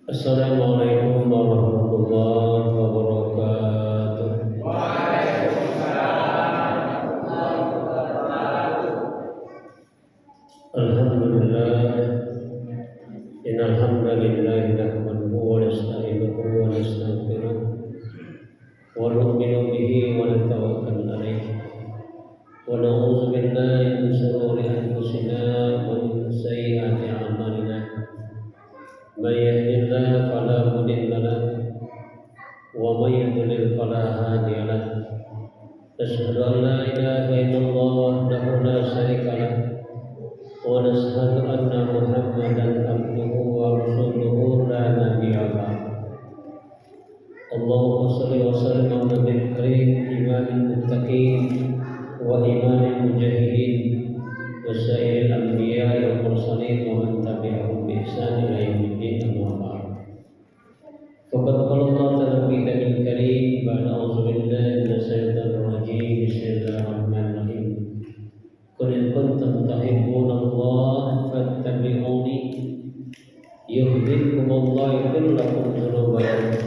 Assalamualaikum warahmatullahi wabarakatuh. Alhamdulillah, innal hamdalillah nahmaduhu wa nasta'inuhu wa nastaghfiruh wa nu'minu bihi wa natawakkalu alayhi wa na'udzu billahi min shururi anfusina wa min sayyiati a'malina. Man yahdihillahu fala mudilla lahu wa man yudlil fala hadiya lahu. Asyhadu an la ilaha illallah wahdahu la syarika lahu wa nashhadu anna Muhammadan abduhu wa rasuluhu la nabiyya ba'dahu. Allahumma shalli wa sallim ala nabiyil karim imamil muttaqin wa imamil mujahidin wa sayyidil anbiya'i wal mursalin wa man tabi'ahum bi ihsan ila yaumiddin, amma ba'd. Faqad qala Allah ta'ala fi kitabil karim ba'da a'udzu billahi minasy syaithanir rajim. Bismillahirrahmanirrahim. Qul in kuntum tuhibbuna Allah fattabi'uni yuhibbukumullahu wa yaghfir lakum dzunubakum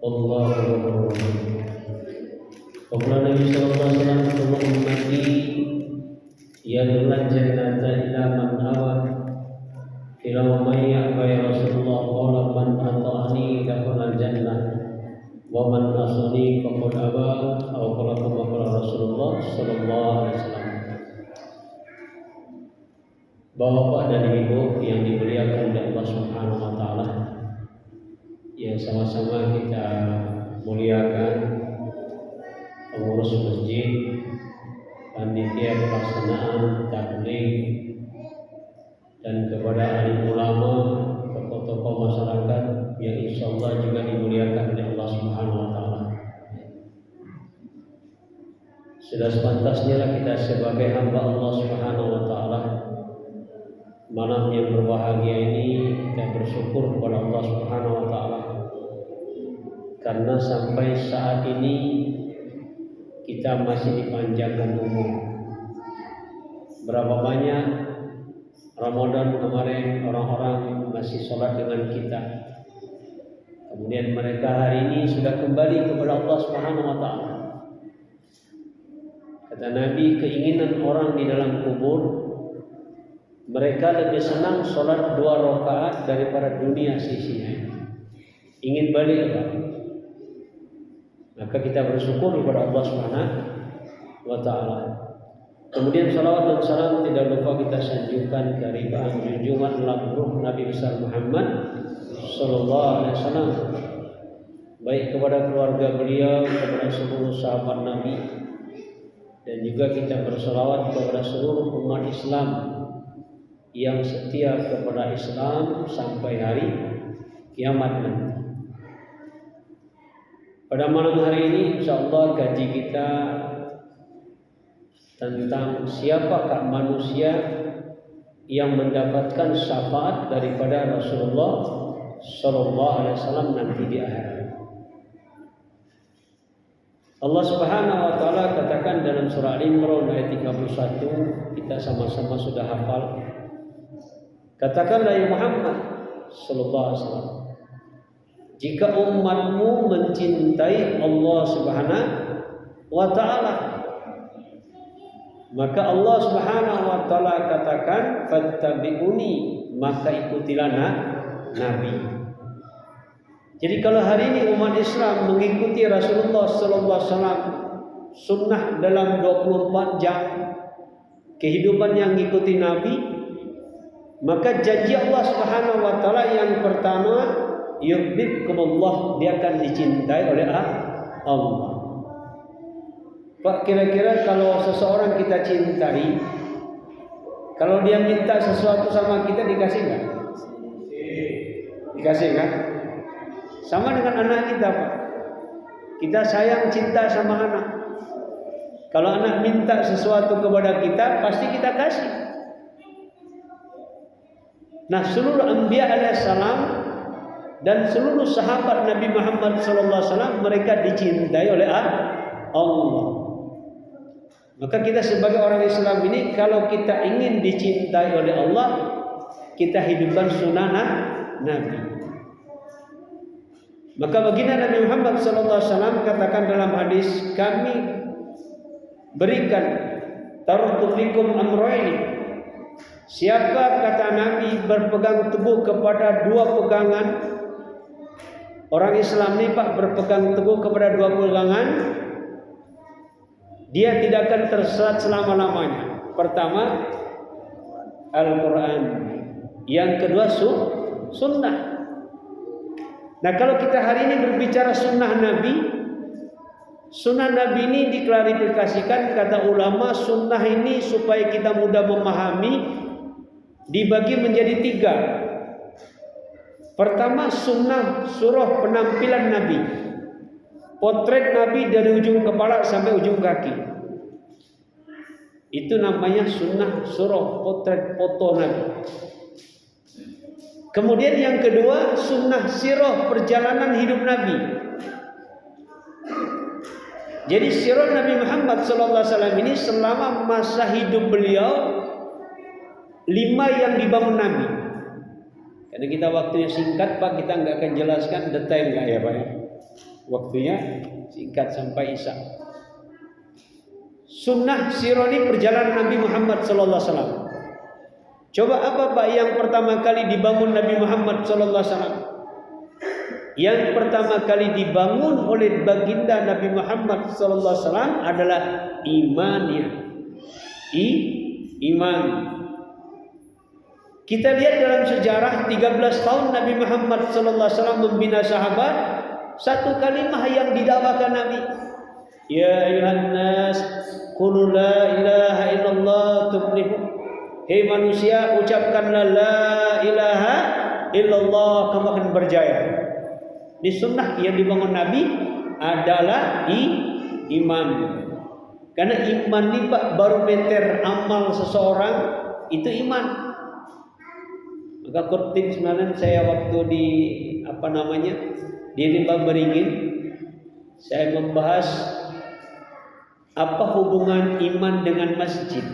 wallahu ghafurur rahim. Qala Nabi sallallahu alaihi wasallam thumma ummati yadkhulul jannata illa man aba ila man ya'ba ya Rasulullah qala man ata'ani dakhala jannah wa man asani faqad aba aw qala Rasulullah sallallahu alaihi wasallam. Bapak dan Ibu yang dimuliakan oleh Allah Subhanahu wa taala, ya sama-sama kita muliakan pengurus masjid, panitia pelaksanaan tabligh, dan kepada alim ulama, tokoh-tokoh masyarakat yang insyaallah juga dimuliakan oleh Allah Subhanahu wa taala. Sudah sepantasnya kita sebagai hamba Allah Subhanahu wa taala malam yang berbahagia ini kita bersyukur kepada Allah Subhanahu wa taala karena sampai saat ini kita masih dipanjangkan umur. Berapa banyak Ramadan kemarin orang-orang masih sholat dengan kita, kemudian mereka hari ini sudah kembali kepada Allah Subhanahu wa taala. Kata Nabi, keinginan orang di dalam kubur, mereka lebih senang sholat 2 rakaat daripada dunia sisinya. Ingin balik apa? Maka kita bersyukur kepada Allah Subhanahu wa taala. Kemudian salawat dan salam tidak lupa kita sanjungkan ke ribuan junjungan ruh Nabi besar Muhammad sallallahu alaihi wasallam, baik kepada keluarga beliau, kepada seluruh sahabat Nabi, dan juga kita bersalawat kepada seluruh umat Islam yang setia kepada Islam sampai hari kiamat nanti. Pada malam hari ini insyaallah kaji kita tentang siapakah manusia yang mendapatkan syafaat daripada Rasulullah sallallahu alaihi wasallam nanti di akhirat. Allah Subhanahu wa taala katakan dalam surah Al-Imran ayat 31, kita sama-sama sudah hafal. Katakanlah ya Muhammad sallallahu alaihi wasallam, jika umatmu mencintai Allah Subhanahu wa taala, maka Allah Subhanahu wa taala katakan fattabi'uni, maka ikutilah Nabi. Jadi kalau hari ini umat Islam mengikuti Rasulullah sallallahu alaihi wasallam, sunnah dalam 24 jam, kehidupan yang mengikuti Nabi, maka janji Allah Subhanahu wa taala yang pertama, yuhibbukumullah, dia akan dicintai oleh Allah. Pak, kira-kira kalau seseorang kita cintai, kalau dia minta sesuatu sama kita dikasih enggak? Dikasih kan? Sama dengan anak kita, Pak. Kita sayang, cinta sama anak. Kalau anak minta sesuatu kepada kita, pasti kita kasih. Nah, seluruh anbiya alaihissalam dan seluruh sahabat Nabi Muhammad SAW, mereka dicintai oleh Allah. Maka kita sebagai orang Islam ini, kalau kita ingin dicintai oleh Allah, kita hidupkan sunnah Nabi. Maka baginda Nabi Muhammad SAW katakan dalam hadis, kami berikan taraktu fikum amrayni. Siapa kata Nabi berpegang teguh kepada dua pegangan, orang Islam ni Pak berpegang teguh kepada dua pegangan, dia tidak akan tersesat selama-lamanya. Pertama, Al-Quran. Yang kedua, sunnah. Nah, kalau kita hari ini berbicara sunnah Nabi ini diklarifikasikan, kata ulama, sunnah ini supaya kita mudah memahami dibagi menjadi 3. Pertama, sunnah surah penampilan Nabi, potret Nabi dari ujung kepala sampai ujung kaki. Itu namanya sunnah surah, potret foto Nabi. Kemudian yang kedua, sunnah sirah, perjalanan hidup Nabi. Jadi sirah Nabi Muhammad SAW ini selama masa hidup beliau 5 yang dibangun Nabi. Karena kita waktunya singkat Pak, kita nggak akan jelaskan detail nggak ya Pak ya. Waktunya singkat sampai Isya. Sunnah sirah ini perjalanan Nabi Muhammad SAW. Coba apa Pak yang pertama kali dibangun Nabi Muhammad SAW? Yang pertama kali dibangun oleh baginda Nabi Muhammad SAW adalah imannya. Iman. Kita lihat dalam sejarah 13 tahun Nabi Muhammad SAW membina sahabat, satu kalimah yang didakwakan Nabi. Ya ayuhan nas, qul la ilaha illallah tuflihu. Hei manusia, ucapkanlah la ilaha illallah, kamu akan berjaya. Di sunnah yang dibangun Nabi adalah iman. Karena iman ini Pak barometer amal seseorang itu iman. Maka khotib semalam saya waktu di di Limbang Beringin, saya membahas apa hubungan iman dengan masjid.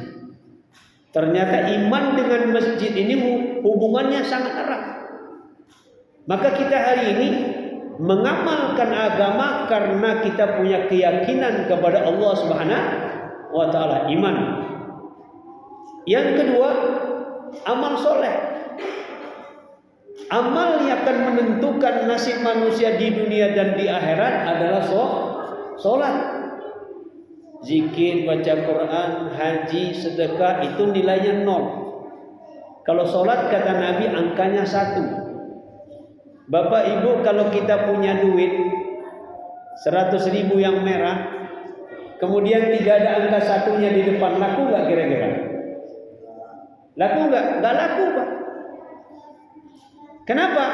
Ternyata iman dengan masjid ini hubungannya sangat erat. Maka kita hari ini mengamalkan agama karena kita punya keyakinan kepada Allah Subhanahu wa taala, iman. Yang kedua, amal soleh. Amal yang akan menentukan nasib manusia di dunia dan di akhirat adalah solat. Zikir, baca Quran, haji, sedekah itu nilainya 0. Kalau solat kata Nabi angkanya 1. Bapak Ibu, kalau kita punya duit 100.000 yang merah, kemudian tidak ada angka satunya di depan, laku nggak kira-kira? Laku nggak? Nggak laku Pak. Kenapa?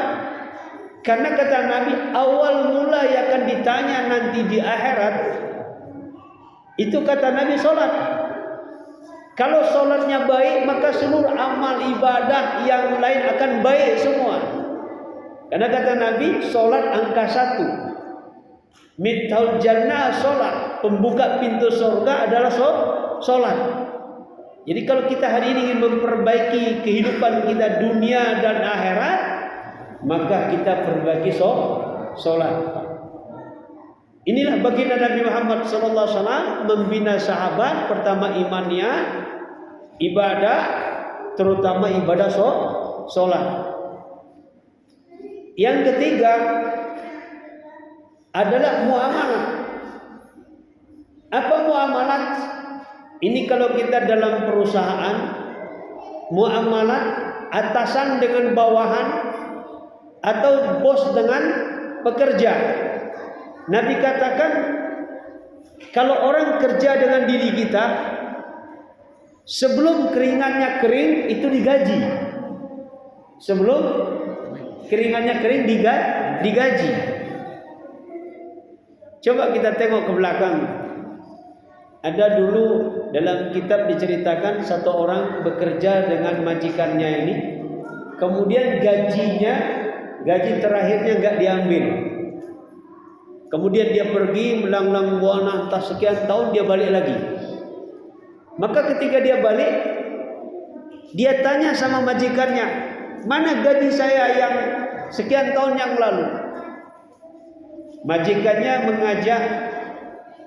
Karena kata Nabi, awal mula yang akan ditanya nanti di akhirat itu kata Nabi solat. Kalau solatnya baik, maka seluruh amal ibadah yang lain akan baik semua. Karena kata Nabi, solat angka 1. Miftahul jannah solat, pembuka pintu surga adalah solat. Jadi kalau kita hari ini ingin memperbaiki kehidupan kita dunia dan akhirat, maka kita perbaiki solat. Inilah baginda Nabi Muhammad SAW membina sahabat. Pertama imannya, ibadah, terutama ibadah solat. Yang ketiga adalah muamalah. Apa muamalah? Ini kalau kita dalam perusahaan, muamalah atasan dengan bawahan atau bos dengan pekerja. Nabi katakan, kalau orang kerja dengan diri kita, sebelum keringatnya kering itu digaji. Sebelum keringatnya kering digaji. Coba kita tengok ke belakang. Ada dulu dalam kitab diceritakan satu orang bekerja dengan majikannya ini, kemudian gaji terakhirnya nggak diambil. Kemudian dia pergi melanglang buana entah sekian tahun, dia balik lagi. Maka ketika dia balik, dia tanya sama majikannya, Mana gaji saya yang sekian tahun yang lalu? Majikannya mengajak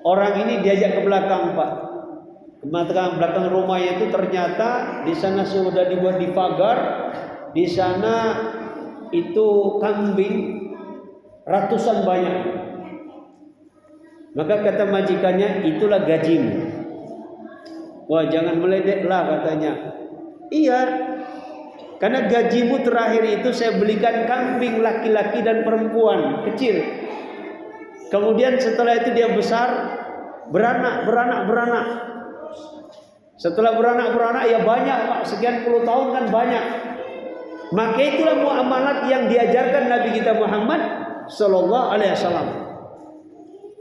orang ini diajak ke belakang, Pak. Ke belakang rumahnya itu ternyata di sana sudah dibuat di pagar. Di sana itu kambing ratusan banyak. Maka kata majikannya, itulah gajimu. Wah, jangan meledeklah katanya. Iya, karena gajimu terakhir itu saya belikan kambing laki-laki dan perempuan kecil. Kemudian setelah itu dia besar, beranak. Setelah beranak ya banyak, Pak. Sekian puluh tahun kan banyak. Maka itulah muamalat yang diajarkan Nabi kita Muhammad sallallahu alaihi wasallam.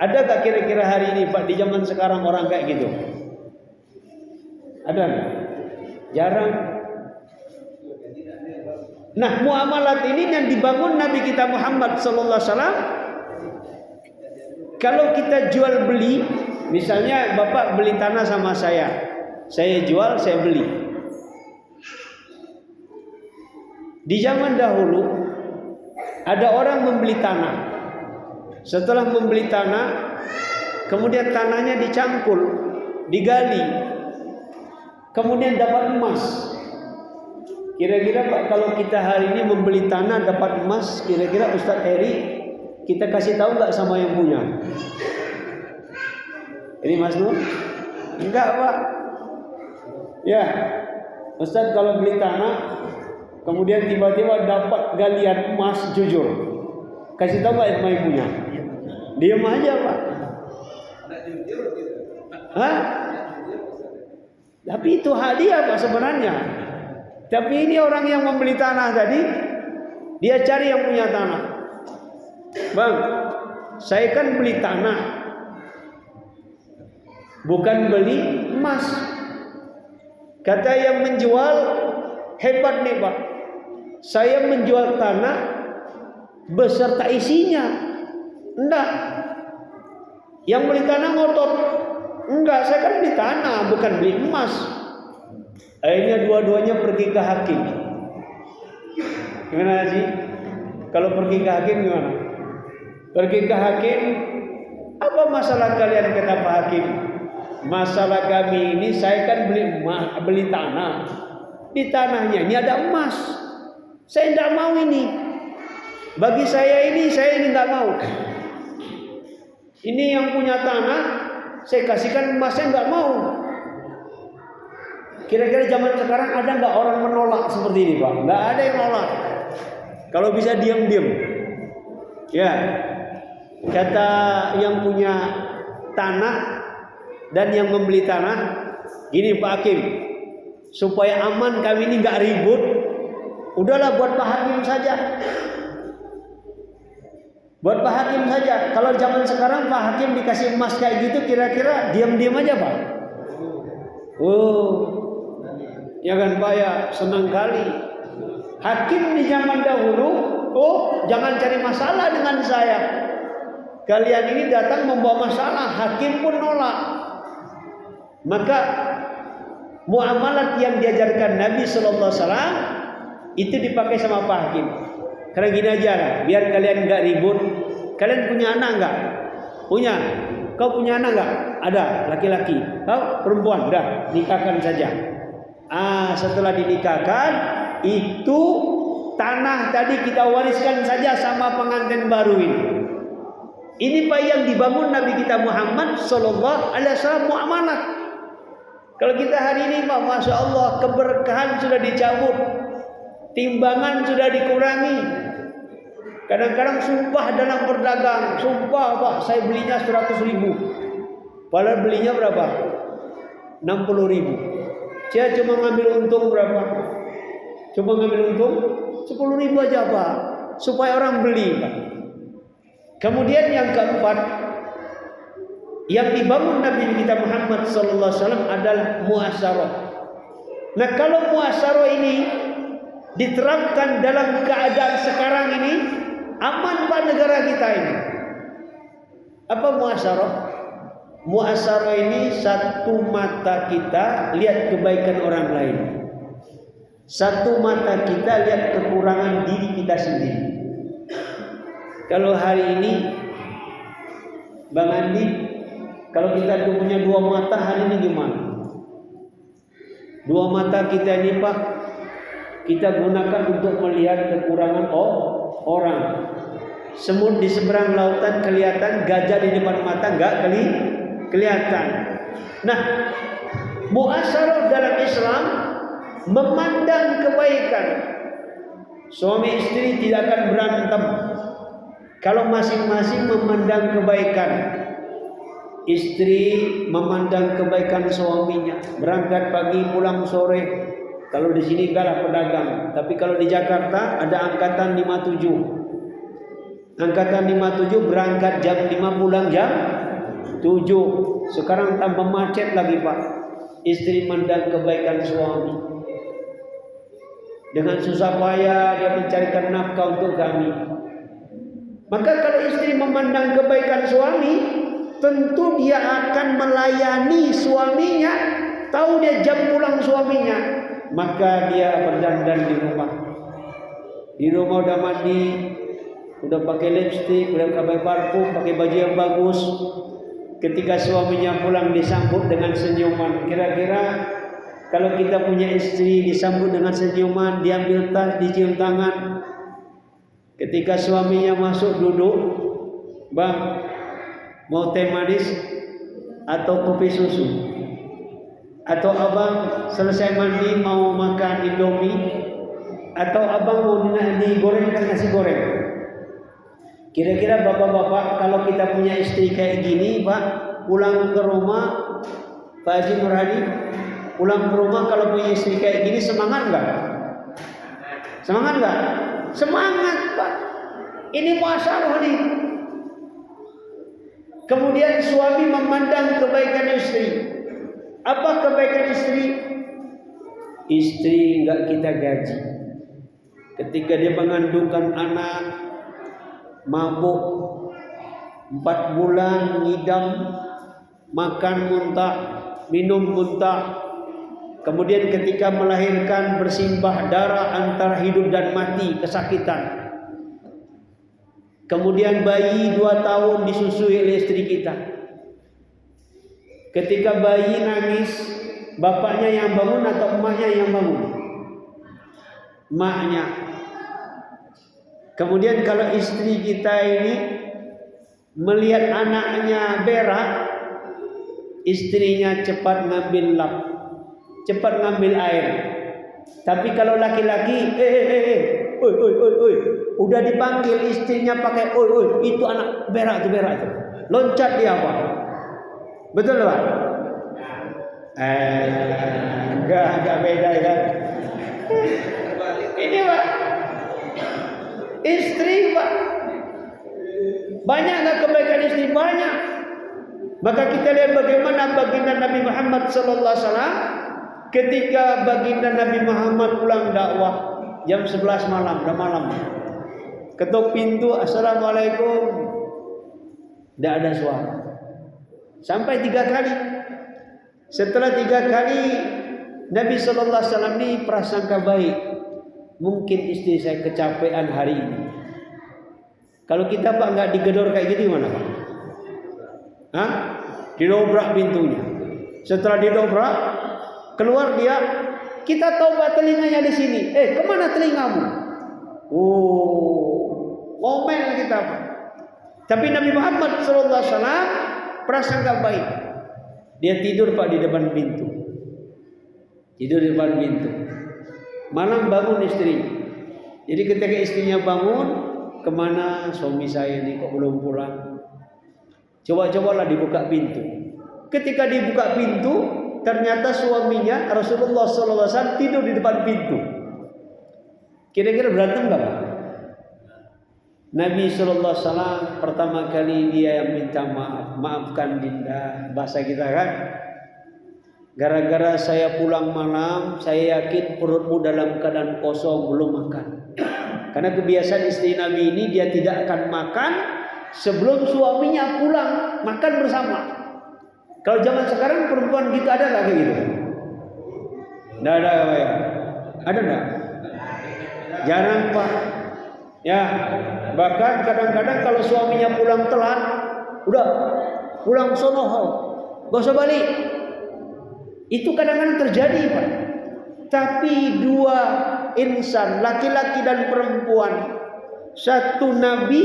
Ada tak kira-kira hari ini, Pak, di zaman sekarang orang kayak gitu? Ada nggak? Jarang. Nah, muamalat ini yang dibangun Nabi kita Muhammad sallallahu alaihi wasallam. Kalau kita jual beli, misalnya Bapak beli tanah sama saya jual, saya beli. Di zaman dahulu ada orang membeli tanah. Setelah membeli tanah, kemudian tanahnya dicangkul, digali, kemudian dapat emas. Kira-kira Pak, kalau kita hari ini membeli tanah dapat emas, kira-kira Ustaz Heri kita kasih tahu nggak sama yang punya? Ini Mas Nur? Enggak, Pak. Ya, Ustaz kalau beli tanah, kemudian tiba-tiba dapat galian emas, jujur, kasih tahu nggak sama yang punya? Diam aja, Pak. Hah? Tapi itu hadiah, Pak, sebenarnya. Tapi ini orang yang membeli tanah tadi, dia cari yang punya tanah. Bang, saya kan beli tanah, bukan beli emas. Kata yang menjual, hebat nih, Pak. Saya menjual tanah beserta isinya. Enggak. Yang beli tanah ngotot. Enggak, saya kan beli tanah, bukan beli emas. Akhirnya dua-duanya pergi ke hakim. Gimana sih? Kalau pergi ke hakim gimana? Pergi ke hakim, apa masalah kalian, kata Pak Hakim? Masalah kami ini, saya kan beli tanah. Di tanahnya ini ada emas. Saya tidak mau ini. Bagi saya ini tidak mau. Ini yang punya tanah, saya kasihkan emas, saya nggak mau. Kira-kira zaman sekarang ada nggak orang menolak seperti ini, Pak? Nggak ada yang nolak. Kalau bisa diam-diam. Ya, kata yang punya tanah dan yang membeli tanah, gini Pak Hakim, supaya aman kami ini nggak ribut, udahlah buat Pak Hakim saja. Buat Pak Hakim saja. Kalau zaman sekarang Pak Hakim dikasih emas kayak gitu, kira-kira diam-diam aja, Pak. Oh, ya kan Pak, ya senang kali. Hakim di zaman dahulu, oh jangan cari masalah dengan saya. Kalian ini datang membawa masalah, hakim pun nolak. Maka muamalat yang diajarkan Nabi sallallahu alaihi wasallam itu dipakai sama Pak Hakim. Karena gini aja lah, biar kalian enggak ribut. Kalian punya anak enggak? Punya. Kau punya anak enggak? Ada, laki-laki. Kau perempuan, dah nikahkan saja. Setelah dinikahkan, itu tanah tadi kita wariskan saja sama pengantin baru ini. Ini Pak yang dibangun Nabi kita Muhammad sallallahu alaihi wasallam muamalah. Kalau kita hari ini Pak, Masya Allah, keberkahan sudah dicabut, timbangan sudah dikurangi. Kadang-kadang sumpah dalam berdagang, sumpah Pak, saya belinya 100.000, padahal belinya berapa? 60.000. Saya cuma ngambil untung berapa? Cuma ngambil untung 10.000 aja Pak, supaya orang beli Pak. Kemudian yang keempat, yang dibangun Nabi kita Muhammad sallallahu alaihi wasallam adalah muasyarah. Nah, kalau muasyarah ini diterapkan dalam keadaan sekarang ini, aman Pak negara kita ini. Apa muasyarah? Muasyarah ini satu mata kita lihat kebaikan orang lain. Satu mata kita lihat kekurangan diri kita sendiri. Kalau hari ini Bang Andi, kalau kita punya dua mata hari ini gimana? Dua mata kita ini Pak, kita gunakan untuk melihat kekurangan orang. Semut di seberang lautan kelihatan, gajah di depan mata enggak kelihatan. Nah, muasyarah dalam Islam memandang kebaikan. Suami istri tidak akan berantem kalau masing-masing memandang kebaikan. Istri memandang kebaikan suaminya, berangkat pagi pulang sore. Kalau di sini enggaklah pedagang, tapi kalau di Jakarta ada angkatan 57. Angkatan 57 berangkat jam 5 pulang jam 7. Sekarang tambah macet lagi Pak. Istri memandang kebaikan suami. Dengan susah payah dia mencarikan nafkah untuk kami. Maka kalau istri memandang kebaikan suami, tentu dia akan melayani suaminya. Tahu dia jam pulang suaminya, maka dia berdandan di rumah. Di rumah udah mandi, udah pakai lipstik, udah pakai parfum, pakai baju yang bagus. Ketika suaminya pulang disambut dengan senyuman. Kira-kira kalau kita punya istri disambut dengan senyuman, diambil tas, dicium tangan. Ketika suaminya masuk duduk, Bang, mau teh manis atau kopi susu? Atau abang selesai mandi mau makan Indomie? Atau abang mau digorengkan nasi goreng? Kira-kira bapak-bapak kalau kita punya istri kayak gini Pak, pulang ke rumah, Pak Haji Nur Hadi, pulang ke rumah kalau punya istri kayak gini semangat nggak? Semangat nggak? Semangat Pak. Ini muasyarah nih. Kemudian suami memandang kebaikan istri. Apa kebaikan istri? Istri nggak kita gaji. Ketika dia mengandungkan anak, mabuk 4 bulan, ngidam, makan muntah, minum muntah. Kemudian ketika melahirkan bersimbah darah antara hidup dan mati, kesakitan. Kemudian bayi 2 tahun disusui oleh istri kita. Ketika bayi nangis, bapaknya yang bangun atau emaknya yang bangun? Emaknya. Kemudian kalau istri kita ini melihat anaknya berak, istrinya cepat ngambil lap, cepat ngambil air. Tapi kalau laki-laki, oi, udah dipanggil istrinya pakai oi, itu anak berak itu, loncat dia Pak. Betul Pak? Enggak beda ya. Ini Pak, istri Pak, banyak nggak kebaikan istri? Banyak. Maka kita lihat bagaimana baginda Nabi Muhammad SAW. Ketika baginda Nabi Muhammad pulang dakwah jam 11 malam, udah malam. Ketuk pintu, assalamualaikum. Tidak ada suara. Sampai 3 kali. Setelah 3 kali, Nabi SAW ini prasangka baik. Mungkin istri saya kecapean hari ini. Kalau kita Pak nggak digedor kayak gitu gimana Pak? Hah? Didobrak pintunya. Setelah didobrak, keluar dia, kita taubat telinganya di sini. Kemana telingamu? Ngomel kita Pak. Tapi Nabi Muhammad SAW prasangka baik. Dia tidur Pak di depan pintu. Tidur di depan pintu. Malam bangun istri. Jadi ketika istrinya bangun, kemana suami saya ini kok belum pulang? Coba-cobalah dibuka pintu. Ketika dibuka pintu, ternyata suaminya Rasulullah SAW tidur di depan pintu. Kira-kira berantem nggak Pak? Nabi SAW pertama kali dia yang minta maaf. Maafkan Dinda, bahasa kita kan. Gara-gara saya pulang malam, saya yakin perutmu dalam keadaan kosong, belum makan. Karena kebiasaan istri Nabi ini dia tidak akan makan sebelum suaminya pulang, makan bersama. Kalau zaman sekarang perempuan gitu ada nggak kayak gitu? Nggak ada ya. Ada enggak? Jarang Pak. Ya, bahkan kadang-kadang kalau suaminya pulang telat, udah pulang sono, gak usah balik. Itu kadang-kadang terjadi Pak. Tapi dua insan, laki-laki dan perempuan, satu nabi,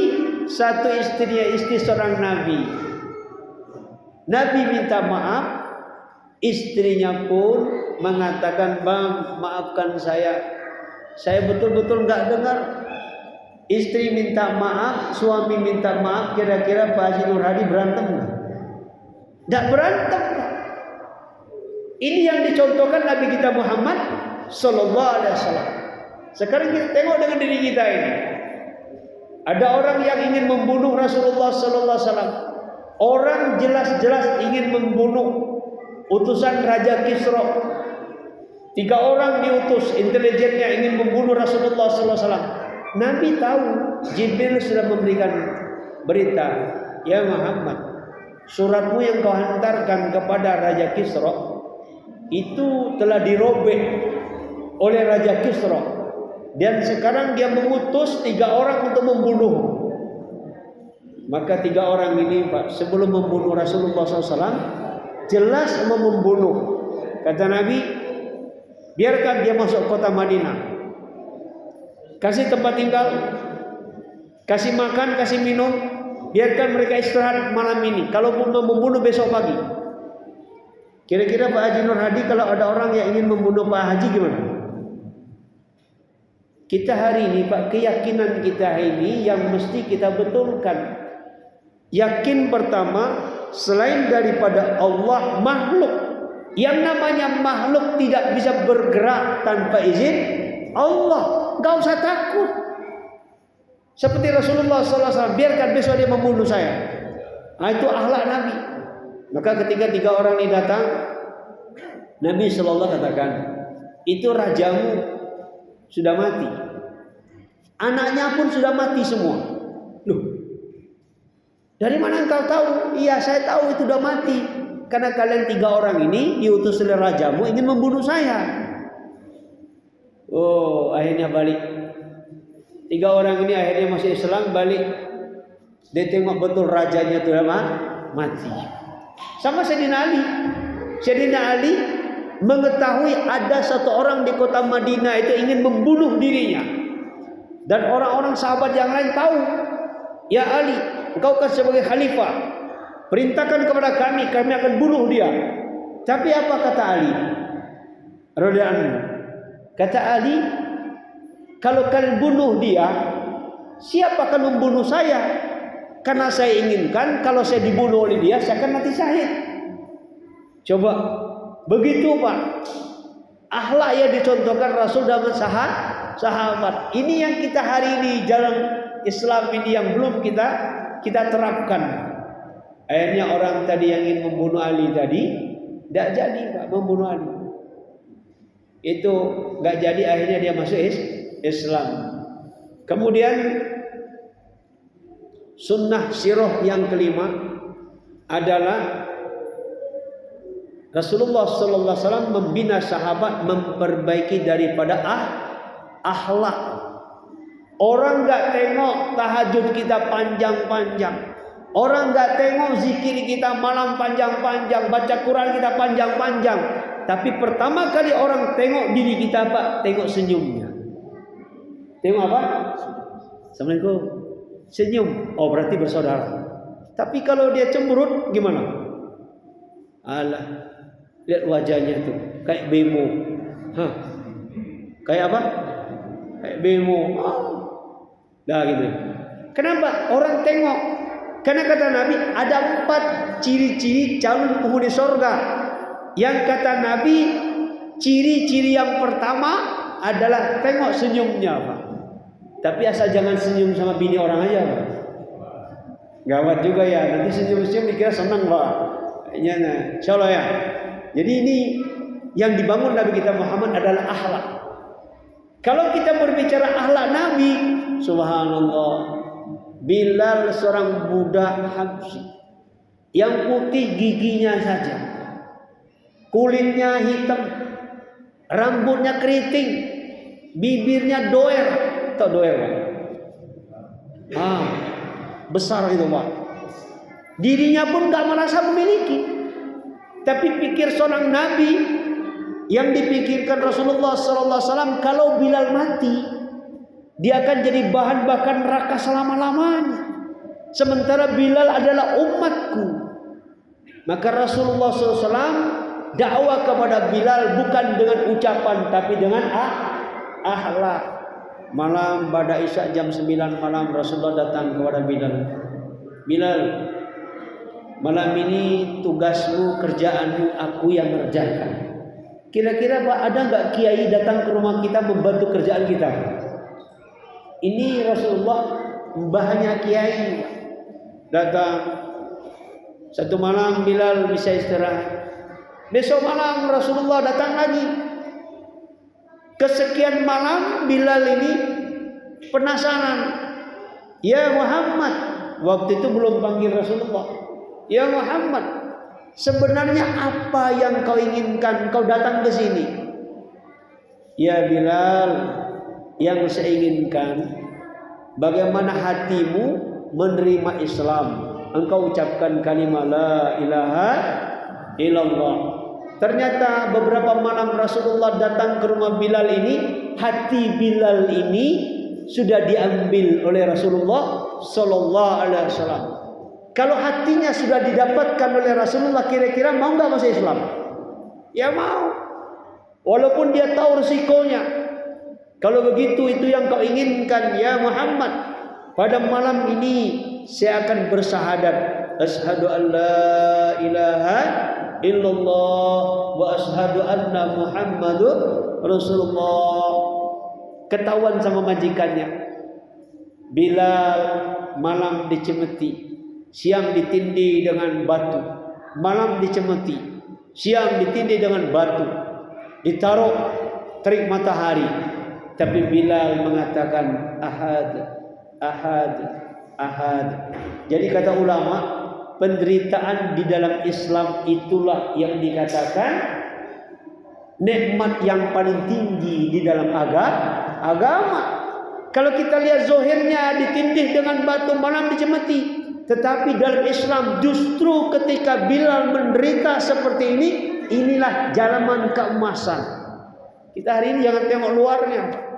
satu istrinya, istri seorang nabi. Nabi minta maaf, istrinya pun mengatakan, "Bang, maafkan saya betul-betul nggak dengar." Istri minta maaf, suami minta maaf. Kira-kira Pak Haji Nur Hadi berantem nggak? Nggak berantem. Ini yang dicontohkan Nabi kita Muhammad Sallallahu Alaihi Wasallam. Sekarang kita tengok dengan diri kita ini. Ada orang yang ingin membunuh Rasulullah Sallallahu Alaihi Wasallam. Orang jelas-jelas ingin membunuh utusan Raja Kisra. 3 orang diutus, intelijennya ingin membunuh Rasulullah Sallallahu Alaihi Wasallam. Nabi tahu, Jibril sudah memberikan berita, "Ya Muhammad, suratmu yang kau hantarkan kepada Raja Kisra itu telah dirobek oleh Raja Kisra, dan sekarang dia mengutus 3 orang untuk membunuh." Maka 3 orang ini Pak, sebelum membunuh Rasulullah SAW, jelas mau membunuh. Kata Nabi, biarkan dia masuk kota Madinah, kasih tempat tinggal, kasih makan, kasih minum, biarkan mereka istirahat malam ini. Kalaupun mau membunuh besok pagi. Kira-kira Pak Haji Nur Hadi kalau ada orang yang ingin membunuh Pak Haji gimana? Kita hari ini Pak, keyakinan kita ini yang mesti kita betulkan. Yakin pertama, selain daripada Allah, makhluk. Yang namanya makhluk tidak bisa bergerak tanpa izin Allah. Gak usah takut. Seperti Rasulullah SAW, biarkan besok dia membunuh saya. Nah, itu akhlak Nabi. Maka ketika 3 orang ini datang, Nabi SAW katakan, itu rajamu sudah mati, anaknya pun sudah mati semua. Loh, dari mana engkau tahu? Iya, saya tahu itu sudah mati. Karena kalian 3 orang ini diutus oleh rajamu ingin membunuh saya. Oh, akhirnya balik. 3 orang ini akhirnya masuk Islam, balik. Dia tengok betul rajanya itu mati. Sama Sayyidina Ali. Sayyidina Ali mengetahui ada satu orang di kota Madinah itu ingin membunuh dirinya. Dan orang-orang sahabat yang lain tahu. Ya Ali, engkau kan sebagai khalifah, perintahkan kepada kami akan bunuh dia. Tapi apa kata Ali? Radhiyallahu anhu. Kata Ali, kalau kalian bunuh dia, siapa akan membunuh saya? Karena saya inginkan kalau saya dibunuh oleh dia, saya akan mati syahid. Coba, begitu Pak. Akhlak yang dicontohkan Rasul dan sahabat. Ini yang kita hari ini dalam Islam ini yang belum kita terapkan. Akhirnya orang tadi yang ingin membunuh Ali tadi, tidak jadi Pak membunuh Ali. Itu nggak jadi, akhirnya dia masuk Islam. Kemudian sunnah sirah yang kelima adalah Rasulullah Sallallahu Alaihi Wasallam membina sahabat, memperbaiki daripada akhlak. Orang nggak tengok tahajud kita panjang-panjang, orang nggak tengok zikir kita malam panjang-panjang, baca Quran kita panjang-panjang. Tapi pertama kali orang tengok diri kita Pak, tengok senyumnya. Tengok apa? Assalamualaikum. Senyum. Oh, berarti bersaudara. Tapi kalau dia cemberut gimana? Alah, lihat wajahnya tuh kayak bemo. Hah? Kayak apa? Kayak bemo. Dah gitu. Kenapa? Orang tengok. Karena kata Nabi ada 4 ciri-ciri calon penghuni surga. Yang kata Nabi, ciri-ciri yang pertama adalah tengok senyumnya Pak. Tapi asal jangan senyum sama bini orang aja Pak. Gawat juga ya, nanti senyum-senyum dikira senang Pak. Insya Allah ya. Jadi ini yang dibangun Nabi kita Muhammad adalah akhlak. Kalau kita berbicara akhlak Nabi, subhanallah, Bilal seorang budak Habsyi yang putih giginya saja, kulitnya hitam, rambutnya keriting, bibirnya doer, atau doer Pak? Besar itu Pak. Dirinya pun gak merasa memiliki. Tapi pikir seorang Nabi yang dipikirkan Rasulullah SAW, kalau Bilal mati, dia akan jadi bahan bakar neraka selama-lamanya. Sementara Bilal adalah umatku. Maka Rasulullah SAW dakwah kepada Bilal bukan dengan ucapan, tapi dengan akhlak. Malam pada Isya jam 9 malam Rasulullah datang kepada Bilal. Bilal, malam ini tugasmu, kerjaanmu, aku yang mengerjakan. Kira-kira Pak, ada nggak kiai datang ke rumah kita membantu kerjaan kita? Ini Rasulullah, mbahnya kiai datang. Satu malam Bilal bisa istirahat. Besok malam Rasulullah datang lagi. Kesekian malam Bilal ini penasaran. Ya Muhammad, waktu itu belum panggil Rasulullah. Ya Muhammad, sebenarnya apa yang kau inginkan kau datang ke sini? Ya Bilal, yang saya inginkan bagaimana hatimu menerima Islam. Engkau ucapkan kalimat la ilaha illallah. Ternyata beberapa malam Rasulullah datang ke rumah Bilal ini, hati Bilal ini sudah diambil oleh Rasulullah sallallahu alaihi wasallam. Kalau hatinya sudah didapatkan oleh Rasulullah, kira-kira mau nggak masuk Islam? Ya mau. Walaupun dia tahu resikonya. Kalau begitu itu yang kau inginkan ya Muhammad. Pada malam ini saya akan bersyahadat. Asyhadu an la ilaha illallah wa asyhadu anna Muhammadur Rasulullah. Ketahuan sama majikannya. Bilal malam dicemeti, siang ditindih dengan batu. Malam dicemeti, siang ditindih dengan batu. Ditaruh terik matahari. Tapi Bilal mengatakan ahad, ahad, ahad. Jadi kata ulama, penderitaan di dalam Islam itulah yang dikatakan nikmat yang paling tinggi di dalam agama. Kalau kita lihat zohirnya ditindih dengan batu, malam dicemeti. Tetapi dalam Islam justru ketika Bilal menderita seperti ini, inilah zaman keemasan. Kita hari ini jangan tengok luarnya.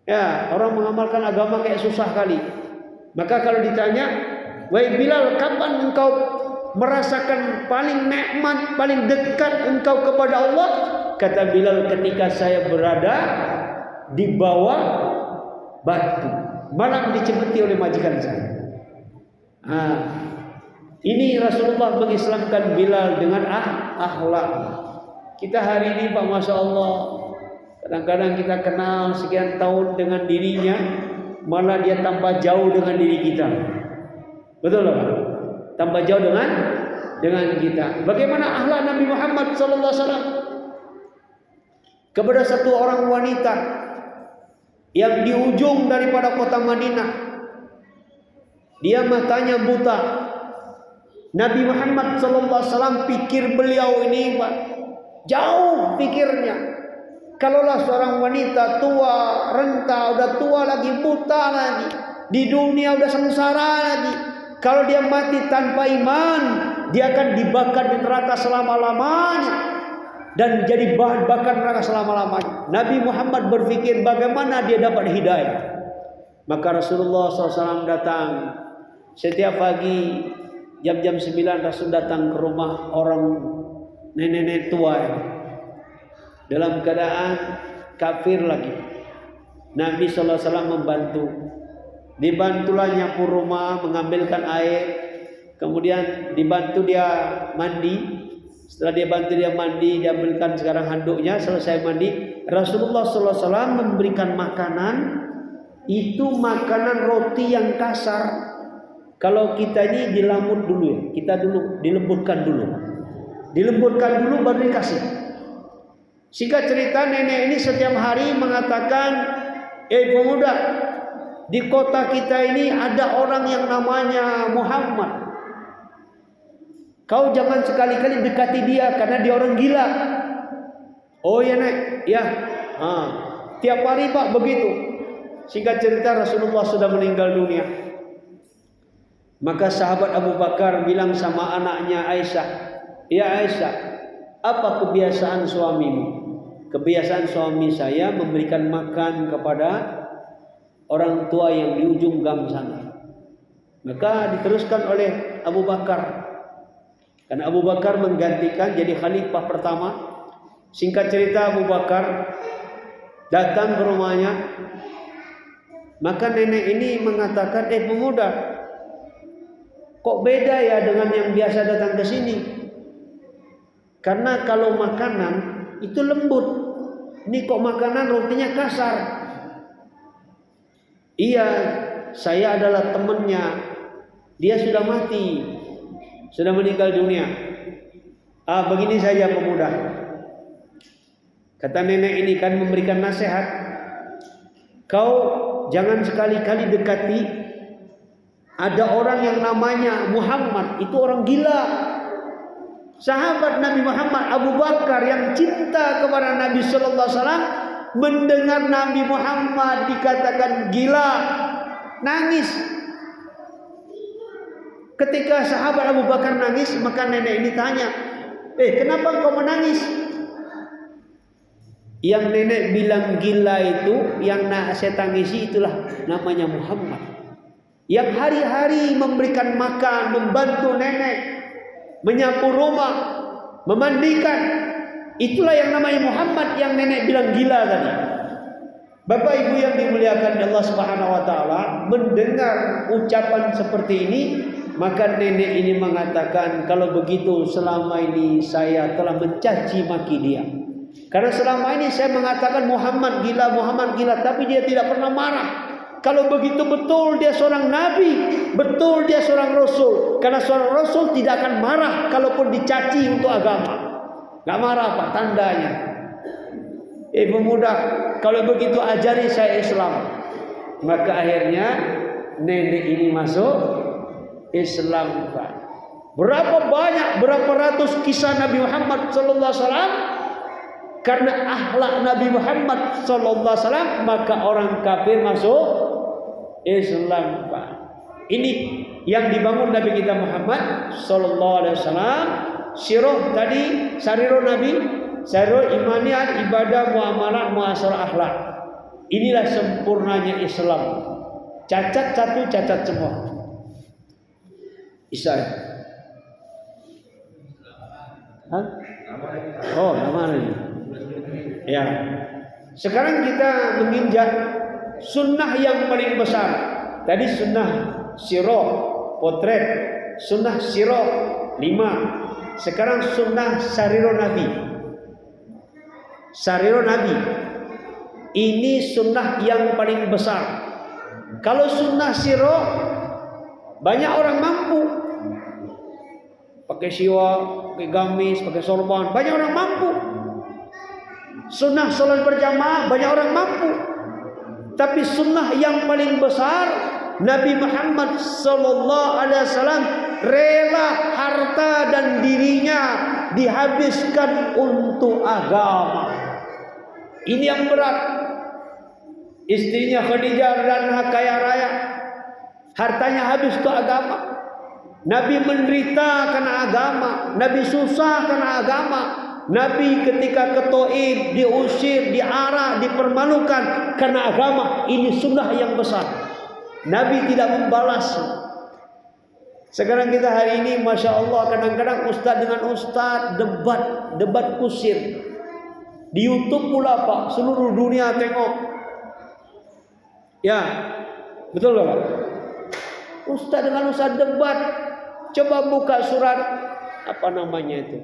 Ya, orang mengamalkan agama kayak susah kali. Maka kalau ditanya, wahai Bilal, kapan engkau merasakan paling nikmat, paling dekat engkau kepada Allah? Kata Bilal, ketika saya berada di bawah batu, malam dicemeti oleh majikan saya. Ini Rasulullah mengislamkan Bilal dengan akhlak. Kita hari ini Pak, Masya Allah, kadang-kadang kita kenal sekian tahun dengan dirinya, malah dia tambah jauh dengan diri kita. Betul Pak? Tambah jauh dengan kita. Bagaimana akhlak Nabi Muhammad SAW kepada satu orang wanita yang di ujung daripada kota Madinah. Dia matanya buta. Nabi Muhammad SAW pikir beliau ini Pak, jauh pikirnya. Kalaulah seorang wanita tua, renta, udah tua lagi, buta lagi, di dunia udah sengsara lagi, kalau dia mati tanpa iman, dia akan dibakar di neraka selama-lamanya dan jadi bahan bakar neraka selama-lamanya. Nabi Muhammad berpikir bagaimana dia dapat hidayah. Maka Rasulullah SAW datang setiap pagi jam-jam 9. Rasul datang ke rumah orang nenek-nenek tua dalam keadaan kafir lagi. Nabi SAW membantu. Dibantulah nyapu rumah, mengambilkan air, kemudian dibantu dia mandi. Setelah dia bantu dia mandi, diambilkan sekarang handuknya, selesai mandi, Rasulullah SAW memberikan makanan. Itu makanan roti yang kasar. Kalau kita ini dilamut dulu ya, kita dulu dilembutkan dulu. Dilembutkan dulu baru dikasih. Singkat cerita, nenek ini setiap hari mengatakan, pemuda, di kota kita ini ada orang yang namanya Muhammad. Kau jangan sekali-kali dekati dia karena dia orang gila. Oh ya nek, ya. Tiap hari Pak begitu. Singkat cerita Rasulullah sudah meninggal dunia. Maka sahabat Abu Bakar bilang sama anaknya Aisyah, "Ya Aisyah, apa kebiasaan suamimu?" "Kebiasaan suami saya memberikan makan kepada orang tua yang di ujung gang sana." Maka diteruskan oleh Abu Bakar. Karena Abu Bakar menggantikan jadi khalifah pertama. Singkat cerita Abu Bakar datang ke rumahnya. Maka nenek ini mengatakan, "Pemuda, kok beda ya dengan yang biasa datang ke sini? Karena kalau makanan itu lembut. Ini kok makanan rotinya kasar." "Iya, saya adalah temannya. Dia sudah mati, sudah meninggal dunia." Begini saja pemuda, kata nenek ini kan memberikan nasihat, "Kau jangan sekali-kali dekati ada orang yang namanya Muhammad, itu orang gila." Sahabat Nabi Muhammad Abu Bakar yang cinta kepada Nabi sallallahu alaihi wasallam mendengar Nabi Muhammad dikatakan gila, nangis. Ketika sahabat Abu Bakar nangis, maka nenek ini tanya, "Kenapa engkau menangis?" Yang nenek bilang gila itu, yang saya tangisi itulah namanya Muhammad. Yang hari-hari memberikan makan, membantu nenek, menyapu rumah, memandikan. Itulah yang namanya Muhammad yang nenek bilang gila tadi. Bapak Ibu yang dimuliakan Allah Subhanahu wa taala, mendengar ucapan seperti ini, maka nenek ini mengatakan, "Kalau begitu selama ini saya telah mencaci maki dia. Karena selama ini saya mengatakan Muhammad gila, tapi dia tidak pernah marah. Kalau begitu betul dia seorang nabi, betul dia seorang rasul. Karena seorang rasul tidak akan marah kalaupun dicaci untuk agama. Gak marah Pak, tandanya. Pemuda, kalau begitu ajari saya Islam." Maka akhirnya nenek ini masuk Islam Pak. Berapa ratus kisah Nabi Muhammad sallallahu alaihi wasallam. Karena akhlak Nabi Muhammad sallallahu alaihi wasallam, maka orang kafir masuk Islam Pak. Ini yang dibangun Nabi kita Muhammad sallallahu alaihi wasallam. Sirah tadi, sarirah Nabi, sarirah imaniat, ibadah, muamalah, muasalah, akhlak. Inilah sempurnanya Islam. Cacat satu, cacat semua. Isa. Oh, nama lagi. Ya. Sekarang kita menginjak sunnah yang paling besar. Tadi sunnah sirah, potret, sunnah sirah 5. Sekarang sunnah sarirah Nabi. Sarirah Nabi. Ini sunnah yang paling besar. Kalau sunnah sirah banyak orang mampu. Pakai siwak, pakai gamis, pakai sorban, banyak orang mampu. Sunnah salat berjamaah banyak orang mampu. Tapi sunnah yang paling besar, Nabi Muhammad sallallahu alaihi wasallam rela harta dan dirinya dihabiskan untuk agama. Ini yang berat. Istrinya Khadijah dan kaya raya, hartanya habis untuk agama. Nabi menderita karena agama, Nabi susah karena agama. Nabi ketika ke Taif diusir, diarah, dipermalukan karena agama. Ini sunnah yang besar. Nabi tidak membalas. Sekarang kita hari ini, masya Allah, kadang-kadang ustaz dengan ustaz debat kusir di YouTube pula Pak, seluruh dunia tengok. Ya, betul Pak. Ustaz dengan ustaz debat. Coba buka surat apa namanya itu?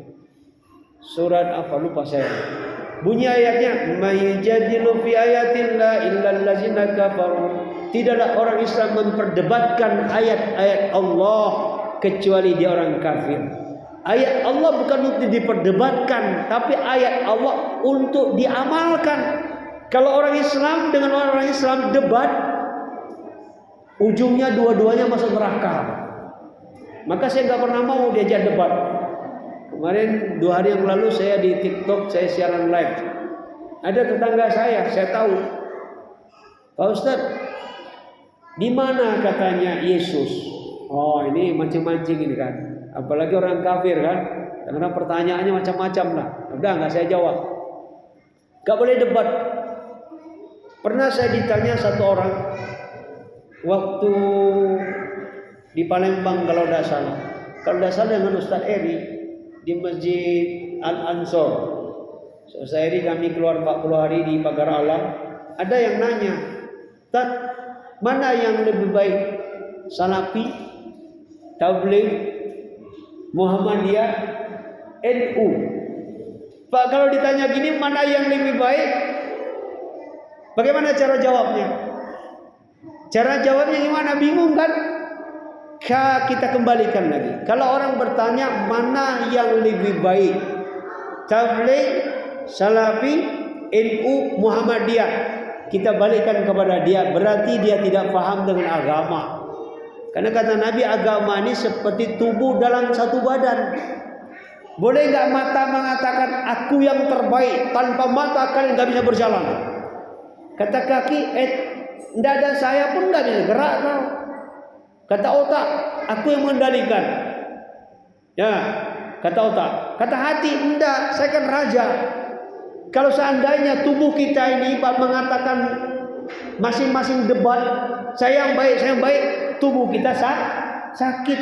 Surat apa lupa saya. Bunyi ayatnya, "Mayjadilu fi ayatillah illal ladzina kafaru." Tidaklah orang Islam memperdebatkan ayat-ayat Allah kecuali dia orang kafir. Ayat Allah bukan untuk diperdebatkan, tapi ayat Allah untuk diamalkan. Kalau orang Islam dengan orang Islam debat, ujungnya dua-duanya masuk neraka. Maka saya nggak pernah mau diajak debat. Kemarin 2 hari yang lalu saya di TikTok saya siaran live. Ada tetangga saya tahu. Pak Ustaz, di mana katanya Yesus? Oh, ini mancing-mancing ini kan. Apalagi orang kafir kan. Karena pertanyaannya macam-macam lah. Udah nggak saya jawab. Gak boleh debat. Pernah saya ditanya satu orang waktu di Palembang kalau tidak salah. Kalau tidak salah dengan Ustaz Eri di Masjid Al-Ansor. Ustaz Eri kami keluar 40 hari di Pagar Alam. Ada yang nanya, Tat, mana yang lebih baik? Salafi, Tabligh, Muhammadiyah, NU. Pak, kalau ditanya gini mana yang lebih baik? Bagaimana cara jawabnya? Cara jawabnya gimana? Bingung kan? Kita kembalikan lagi. Kalau orang bertanya mana yang lebih baik, Tabligh, Salafi, NU, Muhammadiyah, kita balikkan kepada dia. Berarti dia tidak paham dengan agama. Karena kata Nabi, agama ini seperti tubuh dalam satu badan. Boleh nggak mata mengatakan aku yang terbaik, tanpa mata kalian nggak bisa berjalan. Kata kaki, tidak ada saya pun nggak bisa gerak kau. Kata otak, aku yang mengendalikan. Ya, kata otak. Kata hati, enggak, saya kan raja. Kalau seandainya tubuh kita ini mengatakan masing-masing debat, saya yang baik, tubuh kita sakit.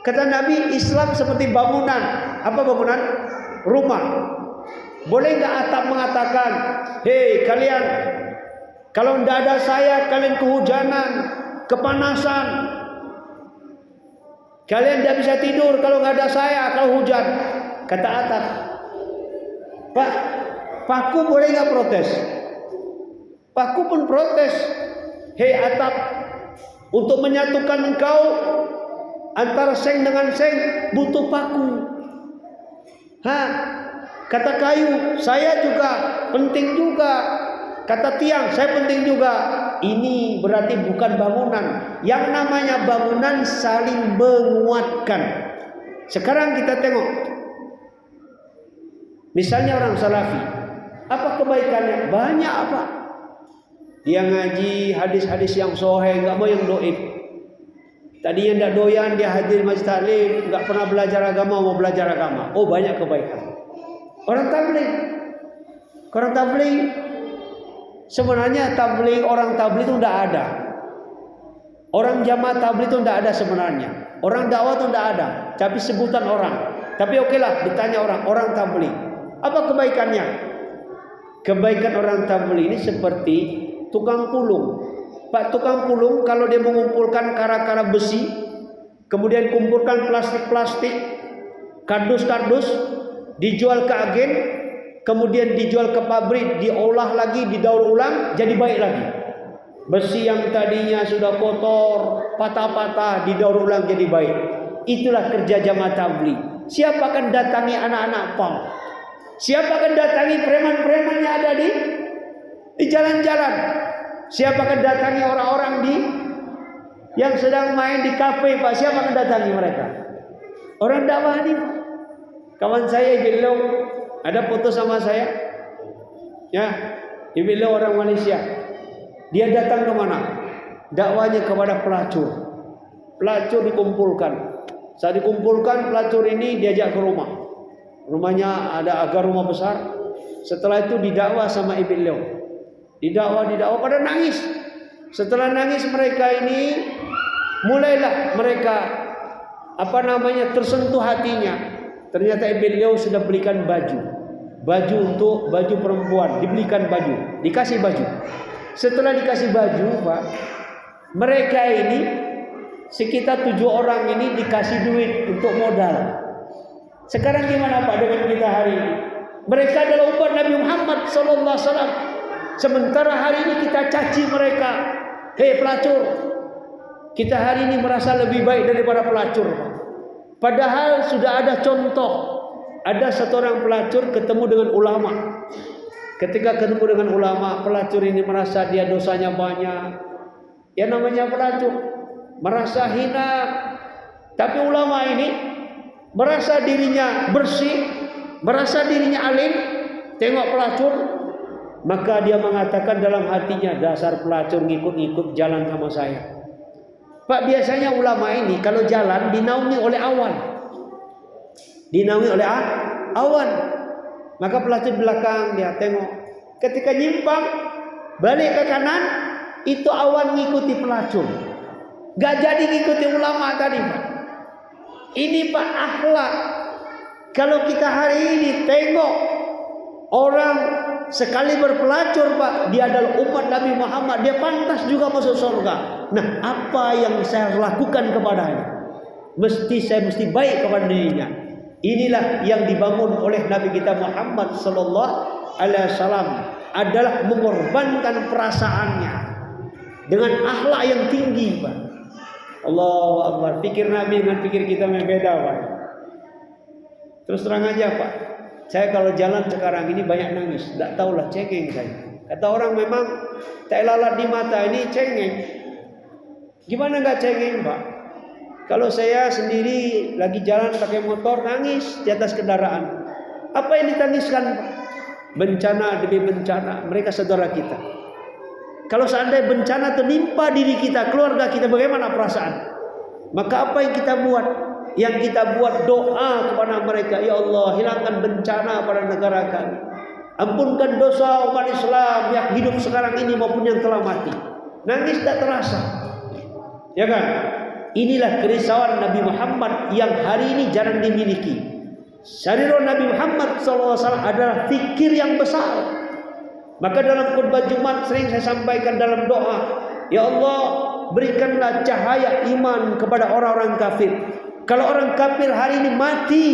Kata Nabi, Islam seperti bangunan. Apa bangunan? Rumah. Boleh nggak atap mengatakan, hei kalian, kalau tidak ada saya, kalian kehujanan, kepanasan. Kalian tidak bisa tidur kalau nggak ada saya, kalau hujan. Kata atap, Pak, paku boleh nggak protes? Paku pun protes. Hei atap, untuk menyatukan engkau antara seng dengan seng butuh paku. Kata kayu, saya juga penting juga. Kata tiang, saya penting juga. Ini berarti bukan bangunan. Yang namanya bangunan saling menguatkan. Sekarang kita tengok. Misalnya orang salafi, apa kebaikannya? Banyak apa? Dia ngaji hadis-hadis yang sahih, enggak mau yang doib. Tadinya tidak doyan, dia hadir majlis taklim, enggak pernah belajar agama, mau belajar agama. Oh, banyak kebaikan. Orang tabligh sebenarnya orang tabligh itu tidak ada. Orang jamaah tabligh itu tidak ada sebenarnya. Orang dakwah itu tidak ada, tapi sebutan orang. Tapi okelah ditanya orang tabligh. Apa kebaikannya? Kebaikan orang tabligh ini seperti tukang pulung. Pak tukang pulung kalau dia mengumpulkan kara-kara besi, kemudian kumpulkan plastik-plastik, kardus-kardus, dijual ke agen, kemudian dijual ke pabrik, diolah lagi, didaur ulang, jadi baik lagi. Besi yang tadinya sudah kotor, patah-patah, didaur ulang jadi baik. Itulah kerja jamaah tabligh. Siapa akan datangi anak-anak PAM? Siapa akan datangi preman-preman yang ada di jalan-jalan? Siapa akan datangi orang-orang yang sedang main di kafe, Pak? Siapa akan datangi mereka? Orang dakwah ini. Kawan saya Ibilo, ada foto sama saya. Ya, Ibilo orang Malaysia. Dia datang ke mana? Dakwanya kepada pelacur. Pelacur dikumpulkan. Saat dikumpulkan pelacur ini diajak ke rumah. Rumahnya ada agak rumah besar. Setelah itu didakwah sama Ibilo. Didakwa pada nangis. Setelah nangis mereka ini mulailah mereka tersentuh hatinya. Ternyata Ibn sudah belikan baju untuk baju perempuan, dibelikan baju, dikasih baju. Setelah dikasih baju, Pak, mereka ini sekitar 7 orang ini dikasih duit untuk modal. Sekarang gimana Pak dengan kita hari ini? Mereka adalah umat Nabi Muhammad SAW. Sementara hari ini kita caci mereka. Hei pelacur, kita hari ini merasa lebih baik daripada pelacur. Padahal sudah ada contoh. Ada satu orang pelacur ketemu dengan ulama. Ketika ketemu dengan ulama, pelacur ini merasa dia dosanya banyak. Ya namanya pelacur, merasa hina. Tapi ulama ini merasa dirinya bersih, merasa dirinya alim, tengok pelacur, maka dia mengatakan dalam hatinya, dasar pelacur ngikut-ngikut jalan sama saya. Pak, biasanya ulama ini kalau jalan dinaungi oleh awan. Dinaungi oleh awan. Maka pelacur belakang dia tengok. Ketika nyimpang balik ke kanan, itu awan ngikuti pelacur. Gak jadi ngikuti ulama tadi, Pak. Ini Pak akhlak. Kalau kita hari ini tengok orang sekali berpelacur, Pak, dia adalah umat Nabi Muhammad, dia pantas juga masuk surga. Nah, apa yang saya lakukan kepadanya? Saya mesti baik kepada dirinya. Inilah yang dibangun oleh Nabi kita Muhammad sallallahu alaihi wasallam, adalah mengorbankan perasaannya dengan akhlak yang tinggi, Pak. Allahu Akbar. Pikir Nabi dengan pikir kita berbeda, Pak. Terus terang aja, Pak, saya kalau jalan sekarang ini banyak nangis. Tak tahulah, cengeng saya. Kata orang memang tak lalat di mata, ini cengeng. Gimana nggak cengeng, Pak? Kalau saya sendiri lagi jalan pakai motor, nangis di atas kendaraan. Apa yang ditangiskan, Pak? Bencana demi bencana, mereka saudara kita. Kalau seandainya bencana menimpa diri kita, keluarga kita, bagaimana perasaan? Maka apa yang kita buat? Yang kita buat doa kepada mereka, ya Allah, hilangkan bencana pada negara kami. Ampunkan dosa umat Islam yang hidup sekarang ini maupun yang telah mati. Nangis tak terasa. Ya kan? Inilah kerisauan Nabi Muhammad yang hari ini jarang dimiliki. Syariat Nabi Muhammad SAW adalah fikir yang besar. Maka dalam khutbah Jumat sering saya sampaikan dalam doa, ya Allah, berikanlah cahaya iman kepada orang-orang kafir. Kalau orang kafir hari ini mati,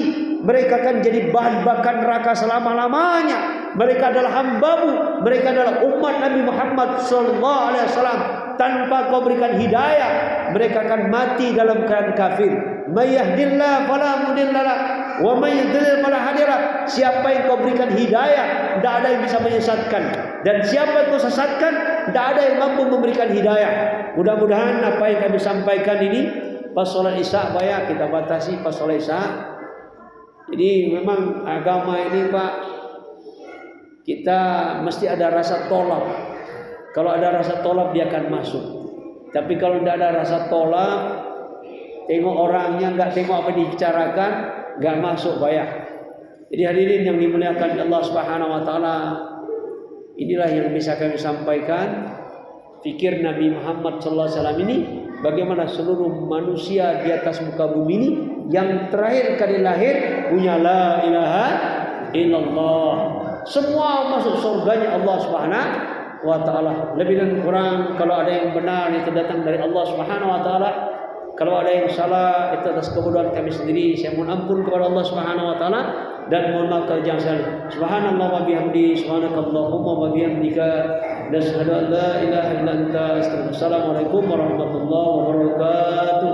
mereka akan jadi bahan bakar neraka selama-lamanya. Mereka adalah hamba-Mu, mereka adalah umat Nabi Muhammad SAW. Tanpa Kau berikan hidayah, mereka akan mati dalam keadaan kafir. May yahdillahu fala mudhillalah wa may yudlil fala hadiyalah. Siapa yang Kau berikan hidayah, tidak ada yang bisa menyesatkan. Dan siapa yang Kau sesatkan, tidak ada yang mampu memberikan hidayah. Mudah-mudahan apa yang kami sampaikan ini pas sholat isya, Pak, kita batasi pas sholat isya. Jadi memang agama ini, Pak, kita mesti ada rasa tolak. Kalau ada rasa tolak dia akan masuk. Tapi kalau tidak ada rasa tolak, tengok orangnya, enggak tengok apa dibicarakan, enggak masuk, Pak. Jadi hadirin yang dimuliakan Allah Subhanahu wa taala, inilah yang bisa kami sampaikan. Fikir Nabi Muhammad sallallahu alaihi wasallam ini, bagaimana seluruh manusia di atas muka bumi ini yang terakhir kali lahir punya la ilaha illallah. Semua masuk surganya Allah Subhanahu wa taala. Lebih dan kurang kalau ada yang benar itu datang dari Allah Subhanahu wa taala. Kalau ada yang salah itu atas kebodohan kami sendiri. Saya mohon ampun kepada Allah Subhanahu wa taala dan mohon maaf kerjaan saya. Subhanallah wa bihamdi, subhanakallahumma wa bihamdika, nasyhadu an la ilaha illa anta, astaghfiruka. Assalamualaikum warahmatullahi wabarakatuh.